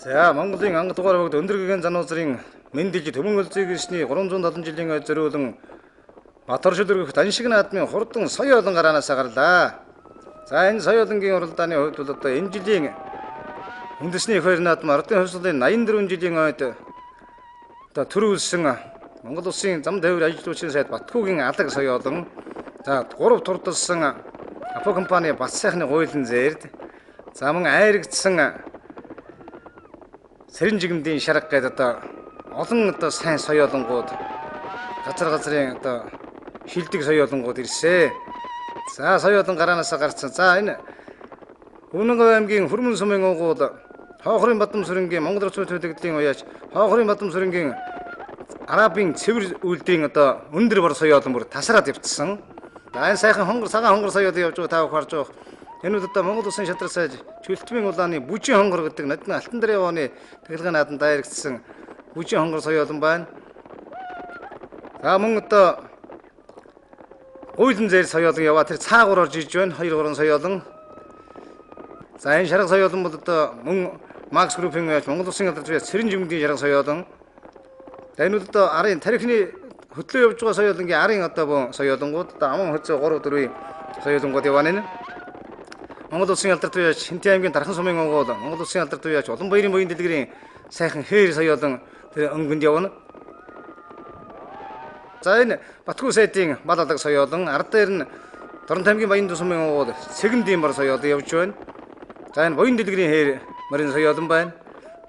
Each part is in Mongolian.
За Монголын анги дугаар бүгд өндөргөн зануусрын мэндэлж төмөн өлзөй гисний 370 жилийн зориулан Баторшил өргөх Даншиг наадмын хурдан соёо олон гараанаас гарлаа. За энэ соёо олонгийн уралдааны хувьд бол одоо энэ жилийн үндэсний хоёр наадам ардын хувьслын 84 жилийн ойд одоо төрүүлсэн Монгол улсын зам тээвэр ажилтнуудын сайд Батгуугийн алаг соёо олон за 3 турдалсан Апо компани Бат сайхны гуйлан зээрд за мөн айрагдсан Сэрэн жигмдийн шарга гэдэг одоо олон одоо сайн соёолонгууд газрын одоо шилдэг соёолонгууд ирсэн. За соёолон гараанаас гарцсан. За энэ Үнэнговь аймгийн Хүрмэн сумын уугуул Хоохрын Бадам сүрэнгийн Монгол Улсын төлөвлөгөөлийн уяач Хоохрын Бадам сүрэнгийн арабын цэвэр үйлдвэрийн одоо өндөр бор соёолон бүр тасраад явцсан. За энэ сайхан цагаан хонгор соёол явж байгаа та харж байгаа. Энэ одоо Монгол Улсын шатрал сайж Чөлтмийн улааны бүжийн хонгор гэдэг надны алтан дарын явааны тэглэгэн нааданд дайрагдсан бүжийн хонгор соёолон байна. За мөн одоо уйлан зэр соёолон яваа тэр цаагуур орж иж байна. 2-3 соёолон. За энэ шарга соёолон бол одоо мөн Макс группийн уяач Монгол Улсын алдартай Сэрэн жигмдийн шарга соёолон. За энэ бол одоо арын тарихны хөтлөө явж байгаа соёолонгийн арын одоо соёолонгууд одоо аман хөцөө 3-4 соёолонгууд яваана энэ. Монгол Улсын алдартай уяач Хинтээ аймгийн Дархан сумын уугуул Монгол Улсын алдартай уяач Улан баярын буян дэлгэрийн сайхан хээр соёолон тэр өнгөнд явна. За энэ Батгүй сайдын мал алаг соёолон ард дээр нь Дорнот аймгийн Баян сумын уугуул Цэгэн бор соёолон явж байна. За энэ буян дэлгэрийн хээр морин соёолон байна.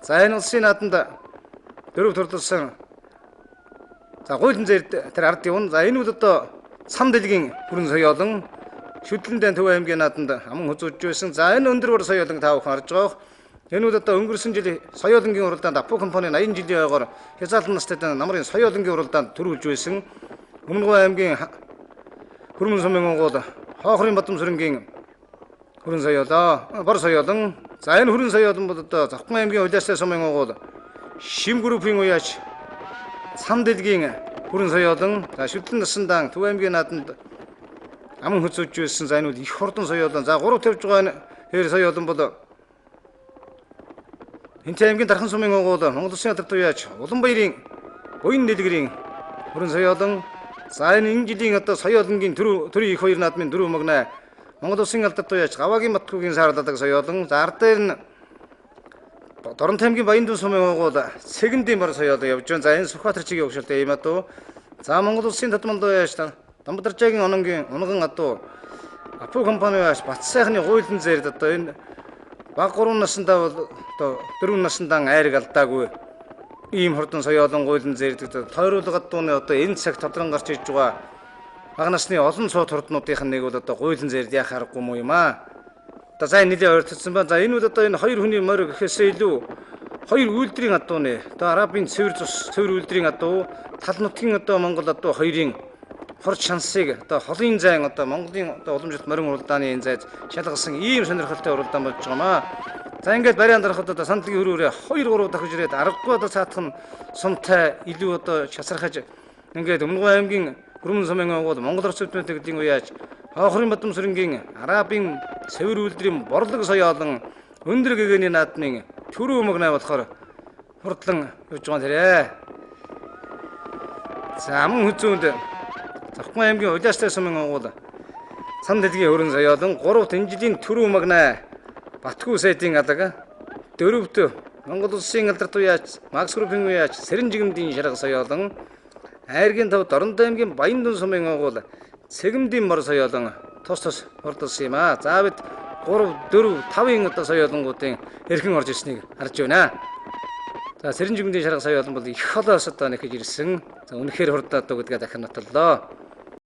За энэ улсын нааданд 4 турдалсан за гуйлан зэр тэр ард явна. За энэ бол одоо цам дэлгийн бүрэн соёолон Шүтлэндэн Төв аймгийн нааданд аман хөзүүлж байсан. За энэ өндөр бор соёолон та бүхэн харж байгаа. Энэ бол одоо өнгөрсөн жилийн соёолонгийн уралдаанд Апо компани 80 жилийн ойгоор хязгаарлалт настай намрын соёолонгийн уралдаанд төрүүлж байсан. Өмнөговь аймгийн Хүрмэн сумын уугуул Хоохрын Бадам сүрэнгийн хүрэн соёолоо бор соёолон. За энэ хүрэн соёолон бол одоо Завхан аймгийн Улаастай сумын уугуул Шим группийн уяач Цам дэлгийн хүрэн соёолон. За Шүтлэн насандаан Төв аймгийн нааданд аман хөзүүлж байсан. За энэ бол их хурдан соёолон. За 3 тавьж байгаа хээр соёолон бол Хинтээ аймгийн Дархан сумын уугуул Монгол Улсын алдартай уяач Улан баярын буян дэлгэрийн хүрэн соёолон. За энэ жилийн одоо соёолонгийн төрийн их хоёр наадмын дөрөв магнаа Монгол Улсын алдартай уяач Гаваагийн Батгуугийн саарлалаг соёолон. За ард дээр нь Дорнот аймгийн Баян сумын уугуул Цэгэн бор соёолон явж байна. За энэ Сүхбаатар чигийн өгшөлтэй юм адуу. За Монгол Улсын татмалд уяач Дамбадаржаагийн онгон адуу Апо компани уяач Бат сайхны гуйлан зээрд одоо энэ баг 3 наснда бол одоо 4 насндан айраг алдаагүй ийм хурдан соёолон гуйлан зээрдэг тойруулга адууны одоо энэ цаг тодрон гарч иж байгаа бага насны олон цууд хурднуудынх нь нэг бол одоо гуйлан зээрд яах аргагүй юм аа. Одоо за нэлийн ойртсон байна. За энэ бол одоо энэ хоёр хүний морь гэхээсээ илүү хоёр үйлдвэрийн адууны одоо арабын цэвэр үйлдвэрийн адуу тал нутгийн одоо Монгол адуу хоёрын хорч шансыг одоо холын зайн одоо Монголын одоо уламжлалт морин уралдааны энэ зайд шалгасан ийм сонирхолтой уралдаан болж байгаамаа. За ингээд бариан дарахад одоо сандлын хөрөөрөө 2-3 дахиж ирээд аргагүй одоо цаатах нь сумтай илүү одоо шасархаж ингээд Өмнөговь аймгийн Хүрмэн сумын уугуул Монгол Улсын төлөвлөгөөлийн уяач Хоохрын Бадам сүрэнгийн арабын цэвэр үйлдвэрийн борлог соёолон өндөр гэгэний наадмын төрөө магнаа болохоор хурдлан явж байгаа нэрээ. За аман хөзөөнд Завхан аймгийн Улаастай сумын уугуул Цам дэлгийн хүрэн соёолон 3-т энэ жилийн төрөө магнаа Батгүй сайдын алаг 4-т Монгол Улсын алдартай уяач Макс группийн уяач Сэрэн жигмдийн шарга соёолон Айргийн Тав Дорнот аймгийн Баян сумын уугуул Цэгэн бор соёолон тус хурдалсан юм аа. За бид 3-4-5-ын одоо соёолонгуудын эрхэн орж ирснийг харж байна. За Сэрэн жигмдийн шарга соёолон бол их холоос одоо нэхэж ирсэн. За үнэхээр хурдаад дөө гэдгээ дахин нотоллоо.